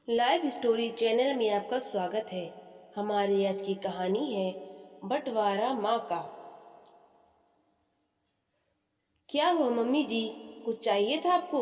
Live story channel में आपका स्वागत है। हमारी आज की कहानी है बंटवारा माँ का। क्या हुआ मम्मी जी, कुछ चाहिए था आपको?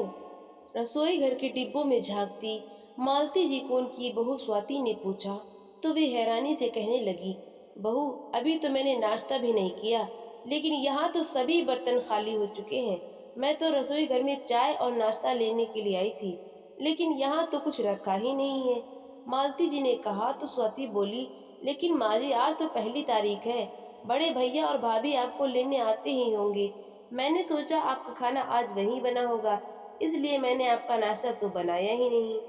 रसोई घर के डिब्बों में झांकती मालती जी को उनकी बहू स्वाति ने पूछा तो वे हैरानी से कहने लगी, बहू अभी तो मैंने नाश्ता भी नहीं किया, लेकिन यहाँ तो सभी बर्तन खाली हो चुके हैं। मैं तो रसोई घर में चाय और नाश्ता लेने के लिए आई थी, लेकिन यहाँ तो कुछ रखा ही नहीं है। मालती जी ने कहा तो स्वाति बोली, लेकिन माँ जी आज तो पहली तारीख है, बड़े भैया और भाभी आपको लेने आते ही होंगे। मैंने सोचा आपका खाना आज वहीं बना होगा, इसलिए मैंने आपका नाश्ता तो बनाया ही नहीं।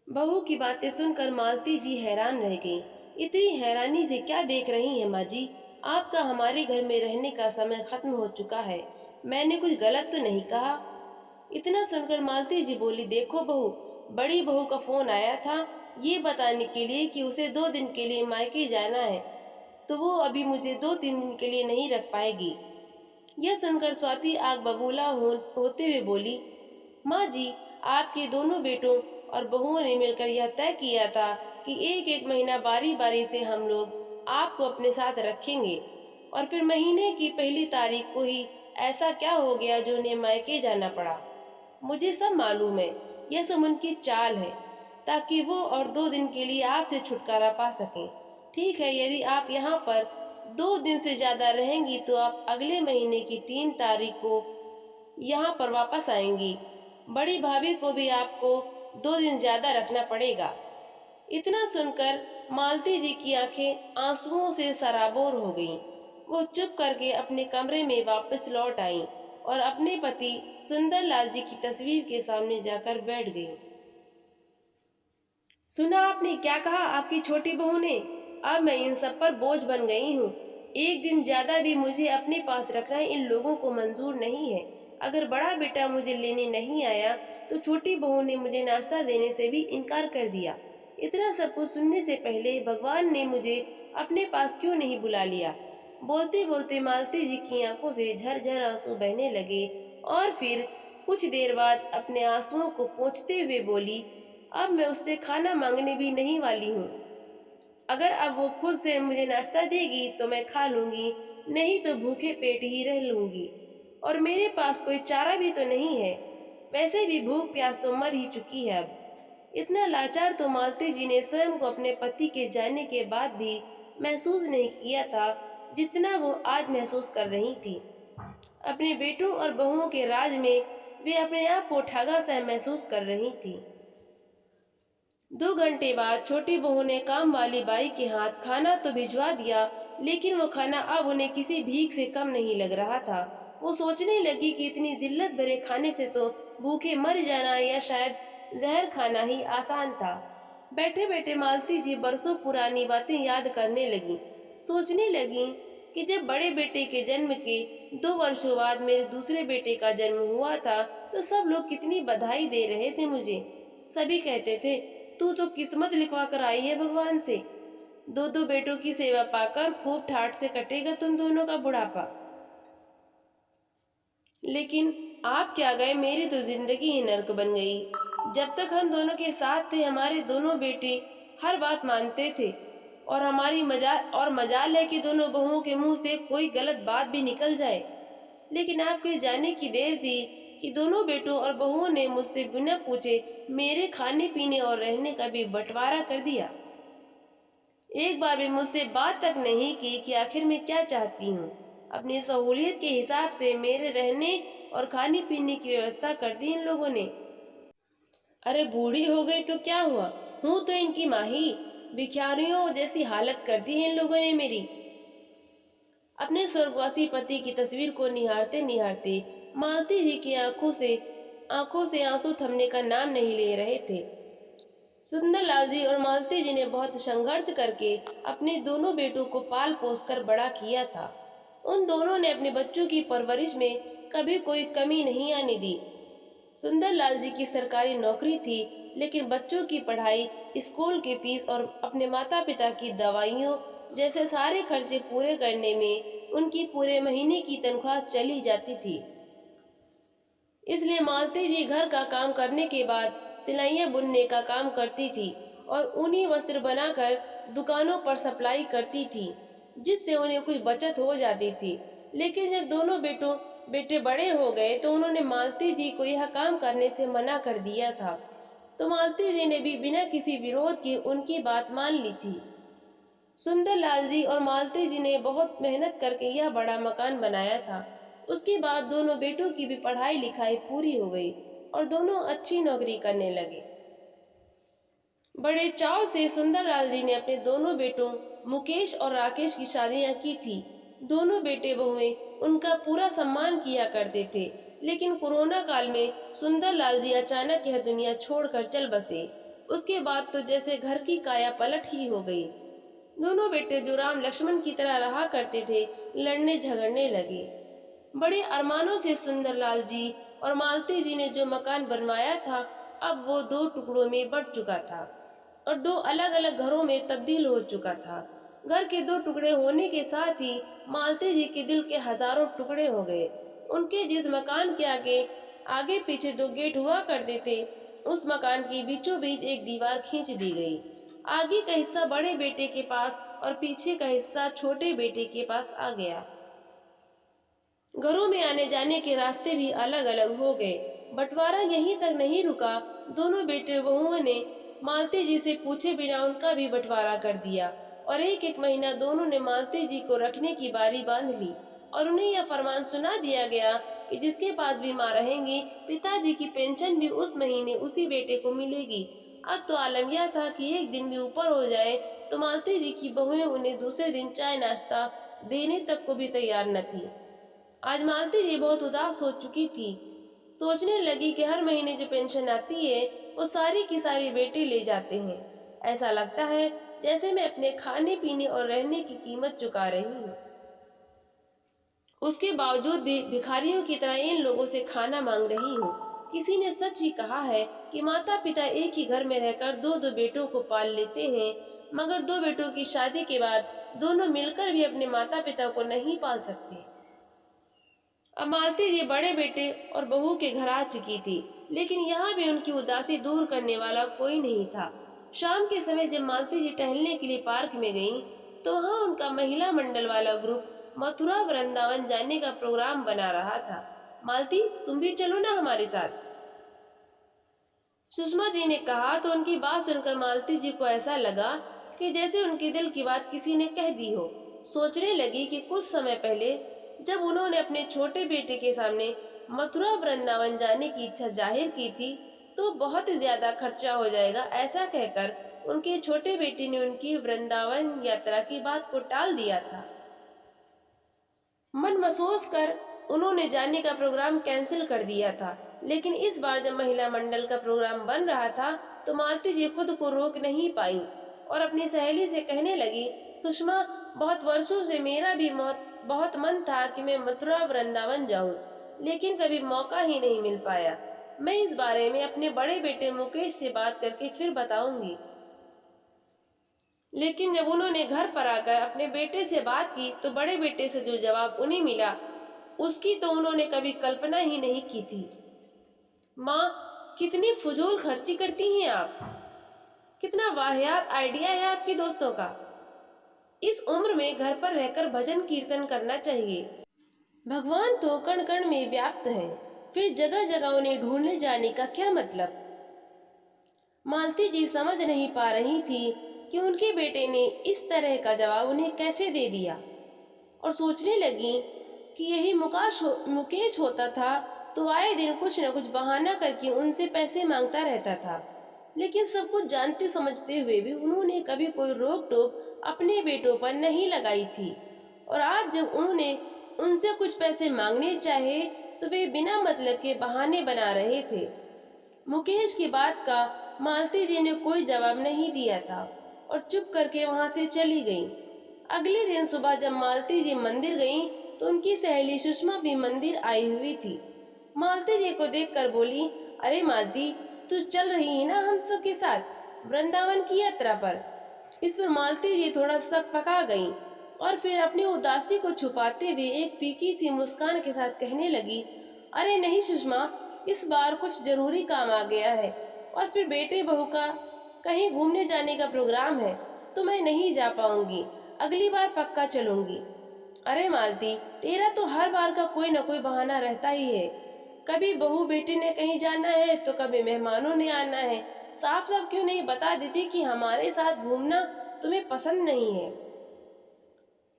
बहू की बातें सुनकर मालती जी हैरान रह गईं। इतनी हैरानी से क्या देख रही हैं माँ जी? आपका हमारे घर में रहने का समय खत्म हो चुका है। मैंने कुछ गलत तो नहीं कहा? इतना सुनकर मालती जी बोली, देखो बहू, बड़ी बहू का फोन आया था ये बताने के लिए कि उसे 2 दिन के लिए मायके जाना है, तो वो अभी मुझे 2-3 दिन के लिए नहीं रख पाएगी। यह सुनकर स्वाति आग बबूला होते हुए बोली, माँ जी, आपके दोनों बेटों और बहुओं ने मिलकर यह तय किया था कि एक एक महीना बारी बारी से हम लोग आपको अपने साथ रखेंगे, और फिर महीने की पहली तारीख को ही ऐसा क्या हो गया जो उन्हें मायके जाना पड़ा। मुझे सब मालूम है, यह सब उनकी चाल है ताकि वो और 2 दिन के लिए आपसे छुटकारा पा सकें। ठीक है, यदि आप यहाँ पर 2 दिन से ज्यादा रहेंगी तो आप अगले महीने की 3 तारीख को यहाँ पर वापस आएंगी। बड़ी भाभी को भी आपको 2 दिन ज्यादा रखना पड़ेगा। इतना सुनकर मालती जी की आंखें आंसुओं से सराबोर हो गईं। वो चुप करके अपने कमरे में वापस लौट आईं और अपने पति सुंदर लाल जी की तस्वीर के सामने जाकर बैठ गईं। सुना आपने क्या कहा आपकी छोटी बहू ने? अब मैं इन सब पर बोझ बन गई हूँ। एक दिन ज्यादा भी मुझे अपने पास रखना इन लोगों को मंजूर नहीं है। अगर बड़ा बेटा मुझे लेने नहीं आया तो छोटी बहू ने मुझे नाश्ता देने से भी इनकार कर दिया। इतना सब कुछ सुनने से पहले भगवान ने मुझे अपने पास क्यों नहीं बुला लिया? बोलते बोलते मालती जी की आंखों से झरझर आंसू बहने लगे और फिर कुछ देर बाद अपने आंसुओं को पोंछते हुए बोली, अब मैं उससे खाना मांगने भी नहीं वाली हूँ। अगर अब वो खुद से मुझे नाश्ता देगी तो मैं खा लूंगी, नहीं तो भूखे पेट ही रह लूंगी। और मेरे पास कोई चारा भी तो नहीं है, वैसे भी भूख प्यास तो मर ही चुकी है अब। इतना लाचार तो मालती जी ने स्वयं को अपने पति के जाने के बाद भी महसूस नहीं किया था जितना वो आज महसूस कर रही थी। अपने बेटों और बहुओं के राज में वे अपने आप को ठगा सा महसूस कर रही थी। 2 घंटे बाद छोटी बहू ने काम वाली बाई के हाथ खाना तो भिजवा दिया, लेकिन वो खाना अब उन्हें किसी भीख से कम नहीं लग रहा था। वो सोचने लगी कि इतनी जिल्लत भरे खाने से तो भूखे मर जाना या शायद जहर खाना ही आसान था। बैठे बैठे मालती जी बरसों पुरानी बातें याद करने लगी। सोचने लगी कि जब बड़े बेटे के जन्म के 2 वर्षों बाद मेरे दूसरे बेटे का जन्म हुआ था तो सब लोग कितनी बधाई दे रहे थे मुझे। सभी कहते थे, तू तो किस्मत लिखवा कर आई है भगवान से। 2 बेटों की सेवा पाकर खूब ठाठ से कटेगा तुम दोनों का बुढ़ापा। लेकिन आप क्या गए, मेरी तो जिंदगी ही नर्क बन गई। जब तक हम दोनों के साथ थे हमारे दोनों बेटे हर बात मानते थे, और हमारी मजाल है कि दोनों बहुओं के मुंह से कोई गलत बात भी निकल जाए। लेकिन आपके जाने की देर थी कि दोनों बेटों और बहुओं ने मुझसे बिना पूछे मेरे खाने पीने और रहने का भी बंटवारा कर दिया। एक बार भी मुझसे बात तक नहीं की कि आखिर मैं क्या चाहती हूँ। अपनी सहूलियत के हिसाब से मेरे रहने और खाने पीने की व्यवस्था कर दी इन लोगों ने। अरे बूढ़ी हो गई तो क्या हुआ, हूँ तो इनकी माँ ही। भिखारियों जैसी हालत कर दी है इन लोगों ने मेरी। अपने स्वर्गवासी पति की तस्वीर को निहारते निहारते मालती जी की आंखों से आंसू थमने का नाम नहीं ले रहे थे। सुंदर लाल जी और मालती जी ने बहुत संघर्ष करके अपने दोनों बेटों को पाल पोस कर बड़ा किया था। उन दोनों ने अपने बच्चों की परवरिश में कभी कोई कमी नहीं आने दी। सुंदर लाल जी की सरकारी नौकरी थी, लेकिन बच्चों की पढ़ाई, स्कूल की फीस और अपने माता पिता की दवाइयों जैसे सारे खर्चे पूरे करने में उनकी पूरे महीने की तनख्वाह चली जाती थी। इसलिए मालती जी घर का काम करने के बाद सिलाइयाँ बुनने का काम करती थी और ऊनी वस्त्र बनाकर दुकानों पर सप्लाई करती थी, जिससे उन्हें कुछ बचत हो जाती थी। लेकिन जब दोनों बेटे बड़े हो गए तो उन्होंने मालती जी को यह काम करने से मना कर दिया था। तो मालती जी ने भी बिना किसी विरोध के उनकी बात मान ली थी। सुंदरलाल जी और मालती जी ने बहुत मेहनत करके यह बड़ा मकान बनाया था। उसके बाद दोनों बेटों की भी पढ़ाई लिखाई पूरी हो गई और दोनों अच्छी नौकरी करने लगे। बड़े चाव से सुंदरलाल जी ने अपने दोनों बेटों मुकेश और राकेश की शादियां की थी। दोनों बेटे बहुएं उनका पूरा सम्मान किया करते थे। लेकिन कोरोना काल में सुंदरलाल जी अचानक यह दुनिया छोड़कर चल बसे। उसके बाद तो जैसे घर की काया पलट ही हो गई। दोनों बेटे जो राम लक्ष्मण की तरह रहा करते थे, लड़ने झगड़ने लगे। बड़े अरमानों से सुंदरलाल जी और मालती जी ने जो मकान बनवाया था, अब वो दो टुकड़ों में बंट चुका था और दो अलग अलग घरों में तब्दील हो चुका था। घर के दो टुकड़े होने के साथ ही मालती जी के दिल के हजारों टुकड़े हो गए। उनके जिस मकान के आगे पीछे दो गेट हुआ करते थे, उस मकान के बीचों बीच एक दीवार खींच दी गई। आगे का हिस्सा बड़े बेटे के पास और पीछे का हिस्सा छोटे बेटे के पास आ गया। घरों में आने जाने के रास्ते भी अलग अलग हो गए। बंटवारा यहीं तक नहीं रुका, दोनों बेटे बहुओं ने मालती जी से पूछे बिना उनका भी बंटवारा कर दिया और एक एक महीना दोनों ने मालती जी को रखने की बारी बांध ली और उन्हें यह फरमान सुना दिया गया कि जिसके पास भी माँ रहेंगी, पिताजी की पेंशन भी उस महीने उसी बेटे को मिलेगी। अब तो आलम यह था कि एक दिन भी ऊपर हो जाए तो मालती जी की बहुएं उन्हें दूसरे दिन चाय नाश्ता देने तक को भी तैयार न थी। आज मालती जी बहुत उदास हो चुकी थी। सोचने लगी कि हर महीने जो पेंशन आती है वो सारी की सारी बेटे ले जाते हैं। ऐसा लगता है जैसे मैं अपने खाने पीने और रहने की कीमत चुका रही हूँ। उसके बावजूद भी भिखारियों की तरह इन लोगों से खाना मांग रही हूँ। किसी ने सच ही कहा है कि माता पिता एक ही घर में रहकर दो दो बेटों को पाल लेते हैं, मगर दो बेटों की शादी के बाद दोनों मिलकर भी अपने माता पिता को नहीं पाल सकते। अब मालती जी बड़े बेटे और बहू के घर आ चुकी थी, लेकिन यहाँ भी उनकी उदासी दूर करने वाला कोई नहीं था। शाम के समय जब मालती जी टहलने के लिए पार्क में गईं, तो वहाँ उनका महिला मंडल वाला ग्रुप मथुरा वृंदावन जाने का प्रोग्राम बना रहा था। मालती, तुम भी चलो ना हमारे साथ, सुषमा जी ने कहा। तो उनकी बात सुनकर मालती जी को ऐसा लगा कि जैसे उनके दिल की बात किसी ने कह दी हो। सोचने लगी कि कुछ समय पहले जब उन्होंने अपने छोटे बेटे के सामने मथुरा वृंदावन जाने की इच्छा जाहिर की थी, तो बहुत ज्यादा खर्चा हो जाएगा ऐसा कहकर उनके छोटे बेटे ने उनकी वृंदावन यात्रा की बात को टाल दिया था। मन महसूस कर उन्होंने जाने का प्रोग्राम कैंसिल कर दिया था। लेकिन इस बार जब महिला मंडल का प्रोग्राम बन रहा था, तो मालती जी खुद को रोक नहीं पाई और अपनी सहेली से कहने लगी, सुषमा, बहुत वर्षों से मेरा भी बहुत मन था कि मैं मथुरा वृंदावन जाऊं, लेकिन कभी मौका ही नहीं मिल पाया। मैं इस बारे में अपने बड़े बेटे मुकेश से बात करके फिर बताऊंगी। लेकिन जब उन्होंने घर पर आकर अपने बेटे से बात की, तो बड़े बेटे से जो जवाब उन्हें मिला, उसकी तो उन्होंने कभी कल्पना ही नहीं की थी। माँ, कितनी फजूल खर्ची करती हैं आप, कितना वाहियात आइडिया है आपके दोस्तों का। इस उम्र में घर पर रहकर भजन कीर्तन करना चाहिए। भगवान तो कण कण में व्याप्त हैं, फिर जगह जगह उन्हें ढूंढने जाने का क्या मतलब। मालती जी समझ नहीं पा रही थी कि उनके बेटे ने इस तरह का जवाब उन्हें कैसे दे दिया, और सोचने लगी कि यही मुकेश होता था तो आए दिन कुछ न कुछ बहाना करके उनसे पैसे मांगता रहता था। लेकिन सब कुछ जानते समझते हुए भी उन्होंने कभी कोई रोक टोक अपने बेटों पर नहीं लगाई थी, और आज जब उन्होंने उनसे कुछ पैसे मांगने चाहे तो वे बिना मतलब के बहाने बना रहे थे। मुकेश की बात का मालती जी ने कोई जवाब नहीं दिया था और चुप करके वहां से चली गई। अगले दिन सुबह जब मालती जी मंदिर गईं, तो उनकी सहेली सुषमा भी मंदिर आई हुई थी। मालती जी को देखकर बोली, अरे मालती, तू चल रही है ना हम सब के साथ वृंदावन की यात्रा पर। इस पर मालती जी थोड़ा शक पका गईं और फिर अपनी उदासी को छुपाते हुए एक फीकी सी मुस्कान के साथ कहने लगी, अरे नहीं सुषमा, इस बार कुछ जरूरी काम आ गया है, और फिर बेटे बहू का कहीं घूमने जाने का प्रोग्राम है तो मैं नहीं जा पाऊंगी। अगली बार पक्का चलूंगी। अरे मालती, तेरा तो हर बार का कोई न कोई बहाना रहता ही है। कभी बहू बेटी ने कहीं जाना है तो कभी मेहमानों ने आना है। साफ साफ क्यों नहीं बता देती कि हमारे साथ घूमना तुम्हें पसंद नहीं है।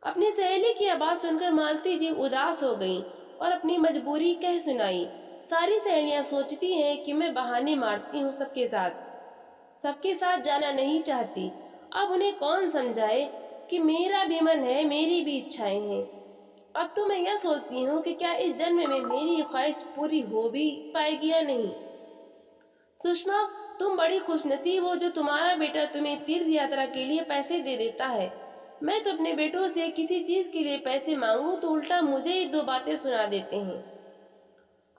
अपनी सहेली की आवाज सुनकर मालती जी उदास हो गईं और अपनी मजबूरी कह सुनाई। सारी सहेलियां सोचती हैं कि मैं बहाने मारती हूँ सबके साथ जाना नहीं चाहती। अब उन्हें कौन समझाए कि मेरा भी मन है, मेरी भी इच्छाएं हैं। अब तो मैं यह सोचती हूँ कि क्या इस जन्म में मेरी ख्वाहिश पूरी हो भी पाएगी या नहीं। सुषमा, तुम बड़ी खुशनसीब हो जो तुम्हारा बेटा तुम्हें तीर्थ यात्रा के लिए पैसे दे देता है। मैं तो अपने बेटों से किसी चीज के लिए पैसे मांगू तो उल्टा मुझे ही दो बातें सुना देते हैं।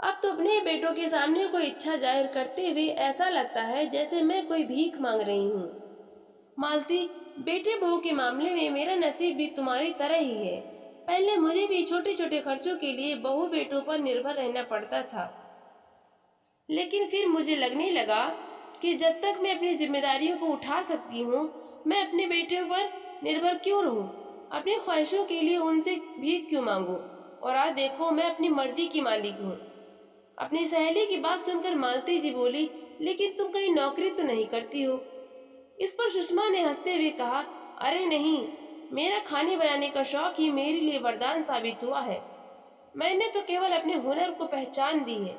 अब तो अपने बेटों के सामने कोई इच्छा जाहिर करते हुए ऐसा लगता है जैसे मैं कोई भीख मांग रही हूँ। मालती, बेटे बहू के मामले में मेरा नसीब भी तुम्हारी तरह ही है। पहले मुझे भी छोटे छोटे खर्चों के लिए बहू बेटों पर निर्भर रहना पड़ता था, लेकिन फिर मुझे लगने लगा कि जब तक मैं अपनी जिम्मेदारियों को उठा सकती हूँ, मैं अपने बेटे पर निर्भर क्यों रहूं? अपनी ख्वाहिशों के लिए उनसे भीख क्यों मांगूं? और आज देखो, मैं अपनी मर्जी की मालिक हूँ। अपनी सहेली की बात सुनकर मालती जी बोली, लेकिन तुम कहीं नौकरी तो नहीं करती हो? इस पर सुषमा ने हंसते हुए कहा, अरे नहीं, मेरा खाने बनाने का शौक ही मेरे लिए वरदान साबित हुआ है। मैंने तो केवल अपने हुनर को पहचान दी है।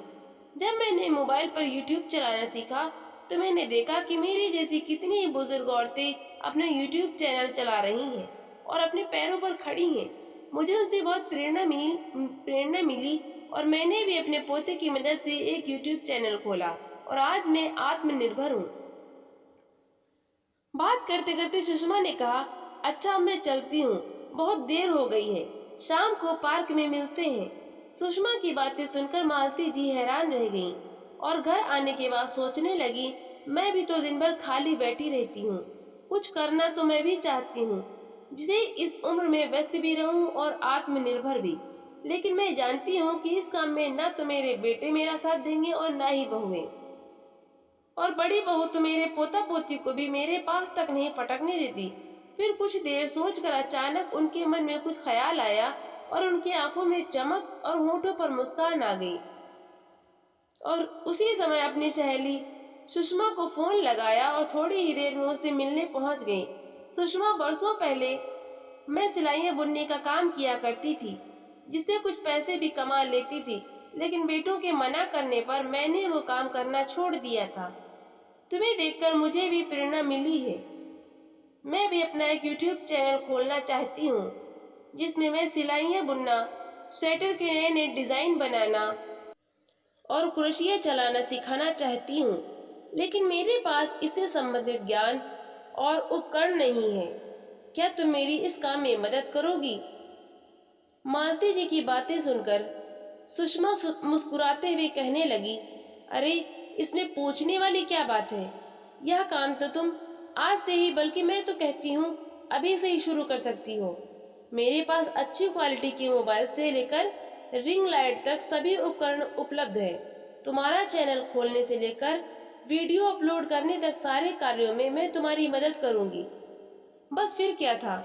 जब मैंने मोबाइल पर YouTube चलाना सीखा तो मैंने देखा कि मेरी जैसी कितनी ही बुजुर्ग औरतें अपना YouTube चैनल चला रही हैं और अपने पैरों पर खड़ी हैं। मुझे उनसे बहुत प्रेरणा मिली और मैंने भी अपने पोते की मदद से एक YouTube चैनल खोला और आज मैं आत्मनिर्भर हूँ। बात करते करते सुषमा ने कहा, अच्छा मैं चलती हूँ, बहुत देर हो गई है, शाम को पार्क में मिलते हैं। सुषमा की बातें सुनकर मालती जी हैरान रह गईं और घर आने के बाद सोचने लगी, मैं भी तो दिन भर खाली बैठी रहती हूँ, कुछ करना तो मैं भी चाहती हूँ, जिसे इस उम्र में व्यस्त भी रहूं और आत्मनिर्भर भी। लेकिन मैं जानती हूँ कि इस काम में न तो मेरे बेटे मेरा साथ देंगे और न ही बहुएं, और बड़ी बहू तो मेरे पोता पोती को भी मेरे पास तक नहीं फटकने देती। फिर कुछ देर सोचकर अचानक उनके मन में कुछ ख्याल आया और उनकी आंखों में चमक और होठों पर मुस्कान आ गई। और उसी समय अपनी सहेली सुषमा को फोन लगाया और थोड़ी ही देर में उससे मिलने पहुंच गई। सुषमा, बरसों पहले मैं सिलाइयाँ बुनने का काम किया करती थी, जिससे कुछ पैसे भी कमा लेती थी, लेकिन बेटों के मना करने पर मैंने वो काम करना छोड़ दिया था। तुम्हें देखकर मुझे भी प्रेरणा मिली है। मैं भी अपना एक YouTube चैनल खोलना चाहती हूँ, जिसमें मैं सिलाइयाँ बुनना, स्वेटर के नए नए डिजाइन बनाना और क्रोशिया चलाना सिखाना चाहती हूँ, लेकिन मेरे पास इससे संबंधित ज्ञान और उपकरण नहीं है। क्या तुम मेरी इस काम में मदद करोगी? मालती जी की बातें सुनकर सुषमा मुस्कुराते हुए कहने लगी, अरे इसमें पूछने वाली क्या बात है? यह काम तो तुम आज से ही, बल्कि मैं तो कहती हूँ अभी से ही शुरू कर सकती हो। मेरे पास अच्छी क्वालिटी की मोबाइल से लेकर रिंग लाइट तक सभी उपकरण उपलब्ध है। तुम्हारा चैनल खोलने से लेकर वीडियो अपलोड करने तक सारे कार्यों में मैं तुम्हारी मदद करूंगी। बस फिर क्या था।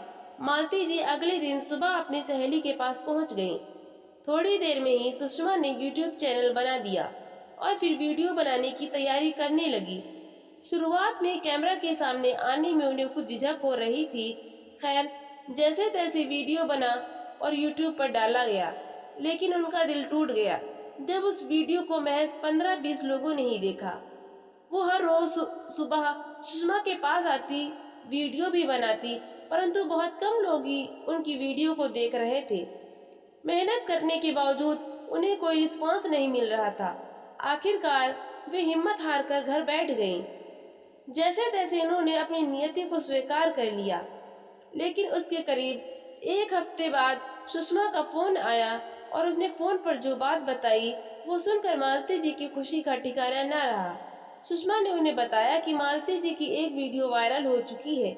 मालती जी अगले दिन सुबह अपनी सहेली के पास पहुंच गईं। थोड़ी देर में ही सुषमा ने YouTube चैनल बना दिया और फिर वीडियो बनाने की तैयारी करने लगी। शुरुआत में कैमरा के सामने आने में उन्हें कुछ झिझक हो रही थी। खैर, जैसे तैसे वीडियो बना और YouTube पर डाला गया, लेकिन उनका दिल टूट गया जब उस वीडियो को महज 15-20 लोगों ने ही देखा। वो हर रोज सुबह सुषमा के पास आती, वीडियो भी बनाती, परंतु बहुत कम लोग ही उनकी वीडियो को देख रहे थे। मेहनत करने के बावजूद उन्हें कोई रिस्पांस नहीं मिल रहा था। आखिरकार वे हिम्मत हार कर घर बैठ गईं। जैसे तैसे उन्होंने अपनी नियति को स्वीकार कर लिया, लेकिन उसके करीब एक हफ्ते बाद सुषमा का फोन आया और उसने फोन पर जो बात बताई वो सुनकर मालती जी की खुशी का ठिकाना न रहा। सुषमा ने उन्हें बताया कि मालती जी की एक वीडियो वायरल हो चुकी है,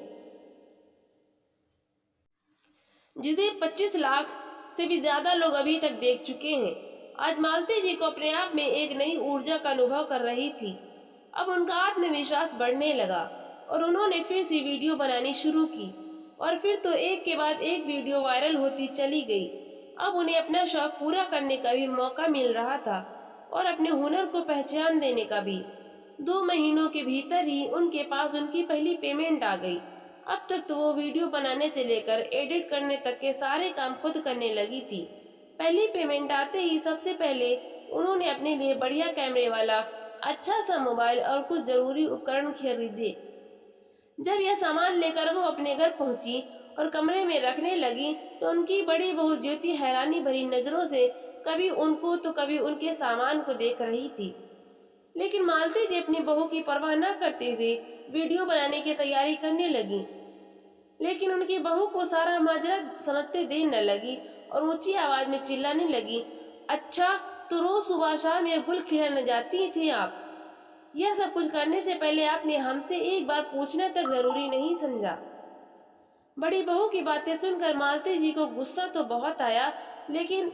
जिसे 25 लाख से भी ज्यादा लोग अभी तक देख चुके हैं। आज मालती जी को अपने आप में एक नई ऊर्जा का अनुभव कर रही थी। अब उनका आत्मविश्वास बढ़ने लगा और उन्होंने फिर से वीडियो बनानी शुरू की और फिर तो एक के बाद एक वीडियो वायरल होती चली गई। अब उन्हें अपना शौक पूरा करने का भी मौका मिल रहा था और अपने हुनर को पहचान देने का भी। 2 महीनों के भीतर ही उनके पास उनकी पहली पेमेंट आ गई। अब तक तो वो वीडियो बनाने से लेकर एडिट करने तक के सारे काम खुद करने लगी थी। पहली पेमेंट आते ही सबसे पहले उन्होंने अपने लिए बढ़िया कैमरे वाला अच्छा सा मोबाइल और कुछ जरूरी उपकरण खरीदे। जब यह सामान लेकर वो अपने घर पहुंची और कमरे में रखने लगी तो उनकी बड़ी बहू ज्योति हैरानी भरी नजरों से कभी उनको तो कभी उनके सामान को देख रही थी। लेकिन मालती जी अपनी बहू की परवाह न करते हुए वीडियो बनाने की तैयारी करने लगी। लेकिन उनकी बहू को सारा माजरा समझते देर न लगी और ऊंची आवाज में चिल्लाने लगी, अच्छा तो रोज सुबह शाम यह गुल खिलाने जाती थी आप? यह सब कुछ करने से पहले आपने हमसे एक बार पूछना तक जरूरी नहीं समझा? बड़ी बहू की बातें सुनकर मालती जी को गुस्सा तो बहुत आया, लेकिन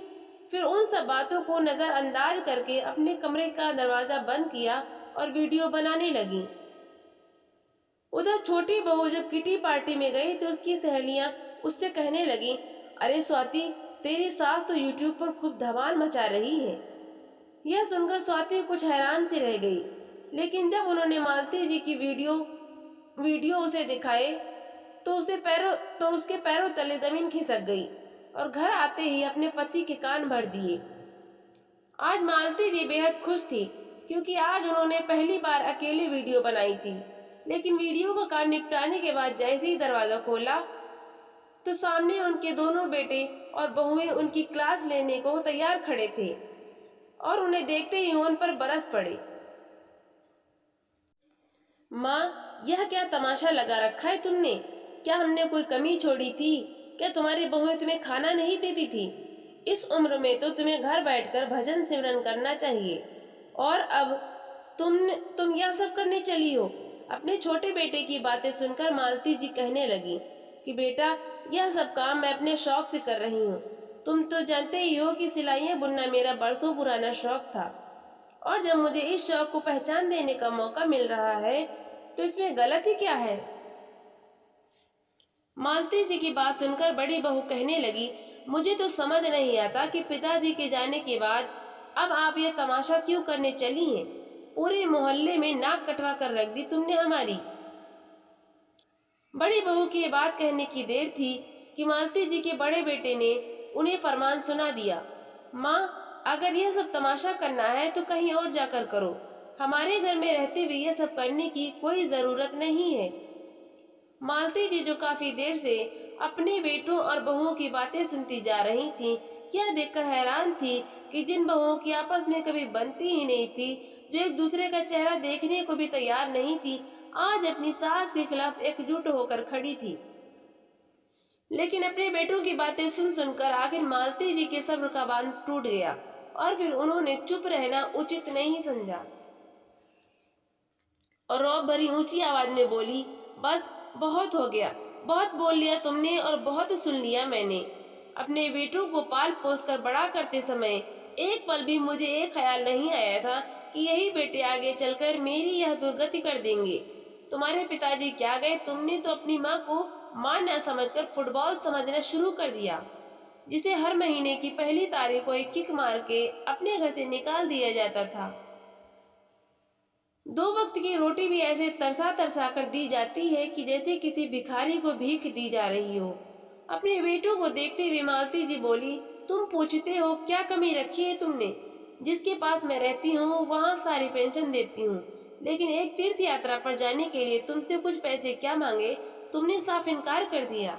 फिर उन सब बातों को नजरअंदाज करके अपने कमरे का दरवाजा बंद किया और वीडियो बनाने लगी। उधर छोटी बहू जब किटी पार्टी में गई तो उसकी सहेलियां उससे कहने लगी, अरे स्वाति, तेरी सास तो यूट्यूब पर खूब धमाल मचा रही है। यह सुनकर स्वाति कुछ हैरान सी रह गई, लेकिन जब उन्होंने मालती जी की वीडियो उसे दिखाए तो उसके पैरों तले जमीन खिसक गई और घर आते ही अपने पति के कान भर दिए। आज मालती जी बेहद खुश थी क्योंकि आज उन्होंने पहली बार अकेले वीडियो बनाई थी। लेकिन वीडियो का काम निपटाने के बाद जैसे ही दरवाजा खोला तो सामने उनके दोनों बेटे और बहुएं उनकी क्लास लेने को तैयार खड़े थे और उन्हें देखते ही उन पर बरस पड़े। माँ, यह क्या तमाशा लगा रखा है तुमने? क्या हमने कोई कमी छोड़ी थी? क्या तुम्हारी बहुएं तुम्हें खाना नहीं देती थी? इस उम्र में तो तुम्हें घर बैठकर भजन सिमरन करना चाहिए और अब तुम यह सब करने चली हो। अपने छोटे बेटे की बातें सुनकर मालती जी कहने लगी कि बेटा, यह सब काम मैं अपने शौक से कर रही हूँ। तुम तो जानते ही हो कि सिलाइयाँ बुनना मेरा बरसों पुराना शौक था और जब मुझे इस शौक को पहचान देने का मौका मिल रहा है तो इसमें गलती क्या है? मालती जी की बात सुनकर बड़ी बहू कहने लगी, मुझे तो समझ नहीं आता कि पिताजी के जाने के बाद अब आप यह तमाशा क्यों करने चली हैं? पूरे मोहल्ले में नाक कटवा कर रख दी तुमने हमारी। बड़ी बहू की बात कहने की देर थी कि मालती जी के बड़े बेटे ने उन्हें फरमान सुना दिया, माँ, अगर यह सब तमाशा करना है तो कहीं और जाकर करो। हमारे घर में रहते हुए यह सब करने की कोई जरूरत नहीं है। मालती जी जो काफी देर से अपने बेटों और बहुओं की बातें सुनती जा रही थीं, यह देखकर हैरान थी कि जिन बहुओं की आपस में कभी बनती ही नहीं थी, जो एक दूसरे का चेहरा देखने को भी तैयार नहीं थी, आज अपनी सास के खिलाफ एकजुट होकर खड़ी थी। लेकिन अपने बेटों की बातें सुन सुनकर आखिर मालती जी के सब्र का बांध टूट गया और फिर उन्होंने चुप रहना उचित नहीं समझा और रौब भरी ऊंची आवाज में बोली, बस बहुत हो गया, बहुत बोल लिया तुमने और बहुत सुन लिया मैंने। अपने बेटों को पाल पोस कर बड़ा करते समय एक पल भी मुझे एक ख्याल नहीं आया था कि यही बेटे आगे चलकर मेरी यह दुर्गति कर देंगे। तुम्हारे पिताजी क्या गए, तुमने तो अपनी माँ को माँ न समझकर फुटबॉल समझना शुरू कर दिया, जिसे हर महीने की पहली तारीख को एक किक मार के अपने घर से निकाल दिया जाता था। 2 वक्त की रोटी भी ऐसे तरसा तरसा कर दी जाती है कि जैसे किसी भिखारी को भीख दी जा रही हो। अपने बेटों को देखते हुए मालती जी बोली, तुम पूछते हो क्या कमी रखी है तुमने? जिसके पास मैं रहती हूँ वहाँ सारी पेंशन देती हूँ, लेकिन एक तीर्थ यात्रा पर जाने के लिए तुमसे कुछ पैसे क्या मांगे, तुमने साफ इनकार कर दिया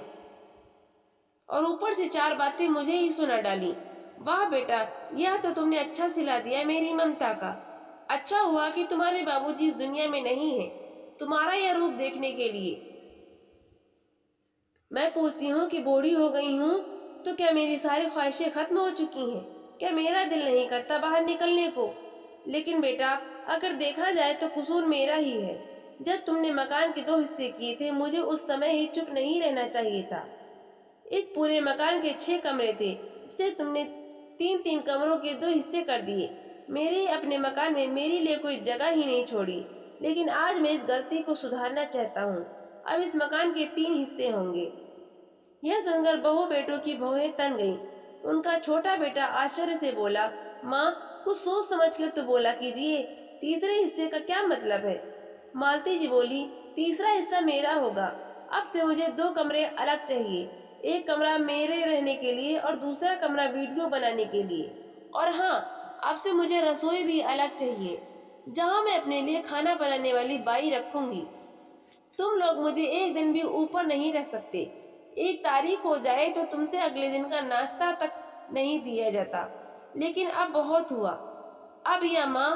और ऊपर से 4 बातें मुझे ही सुना डाली। वाह बेटा, यह तो तुमने अच्छा सिला दिया मेरी ममता का। अच्छा हुआ कि तुम्हारे बाबूजी इस दुनिया में नहीं है तुम्हारा यह रूप देखने के लिए। मैं पूछती हूँ कि बूढ़ी हो गई हूँ तो क्या मेरी सारी ख्वाहिशें खत्म हो चुकी हैं? क्या मेरा दिल नहीं करता बाहर निकलने को? लेकिन बेटा, अगर देखा जाए तो कसूर मेरा ही है। जब तुमने मकान के 2 हिस्से किए थे, मुझे उस समय ही चुप नहीं रहना चाहिए था। इस पूरे मकान के 6 कमरे थे, जिसे तुमने 3-3 कमरों के 2 हिस्से कर दिए। मेरे अपने मकान में मेरे लिए कोई जगह ही नहीं छोड़ी। लेकिन आज मैं इस गलती को सुधारना चाहता हूँ। अब इस मकान के 3 हिस्से होंगे। यह सुनकर बहू बेटों की भौहें तन गईं। उनका छोटा बेटा आश्चर्य से बोला, माँ, कुछ सोच समझ कर तो बोला कीजिए, तीसरे हिस्से का क्या मतलब है? मालती जी बोली, तीसरा हिस्सा मेरा होगा। अब से मुझे 2 कमरे अलग चाहिए। एक कमरा मेरे रहने के लिए और दूसरा कमरा वीडियो बनाने के लिए। और हाँ, अब से मुझे रसोई भी अलग चाहिए, जहाँ मैं अपने लिए खाना बनाने वाली बाई रखूंगी। तुम लोग मुझे एक दिन भी ऊपर नहीं रख सकते। एक तारीख हो जाए तो तुमसे अगले दिन का नाश्ता तक नहीं दिया जाता। लेकिन अब बहुत हुआ। अब यह माँ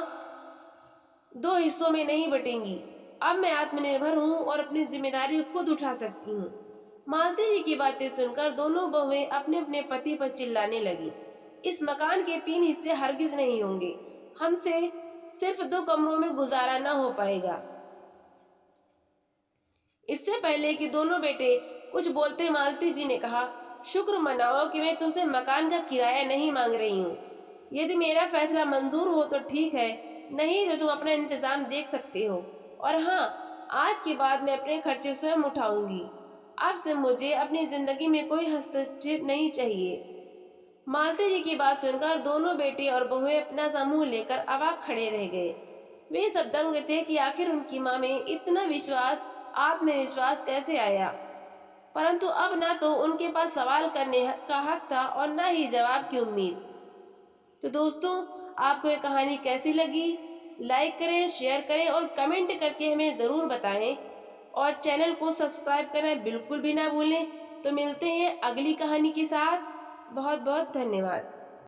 2 हिस्सों में नहीं बटेंगी। अब मैं आत्मनिर्भर हूँ और अपनी जिम्मेदारी खुद उठा सकती हूँ। मालती जी की बातें सुनकर दोनों बहुएं अपने अपने पति पर चिल्लाने लगी। इस मकान के 3 हिस्से हरगिज नहीं होंगे। हमसे सिर्फ 2 कमरों में गुजारा न हो पाएगा। इससे पहले कि दोनों बेटे कुछ बोलते, मालती जी ने कहा, शुक्र मनाओ कि मैं तुमसे मकान का किराया नहीं मांग रही हूँ। यदि मेरा फैसला मंजूर हो तो ठीक है, नहीं तो तुम अपना इंतजाम देख सकते हो। और हाँ, आज के बाद मैं अपने खर्चे स्वयं उठाऊंगी। अब से मुझे अपनी जिंदगी में कोई हस्तक्षेप नहीं चाहिए। मालती जी की बात सुनकर दोनों बेटे और बहुएं अपना समूह लेकर अवाक खड़े रह गए। वे सब दंग थे कि आखिर उनकी माँ में इतना आत्मविश्वास कैसे आया। परंतु अब न तो उनके पास सवाल करने का हक था और न ही जवाब की उम्मीद। तो दोस्तों, आपको ये कहानी कैसी लगी? लाइक करें, शेयर करें और कमेंट करके हमें ज़रूर बताएं। और चैनल को सब्सक्राइब करना बिल्कुल भी ना भूलें। तो मिलते हैं अगली कहानी के साथ। बहुत बहुत धन्यवाद।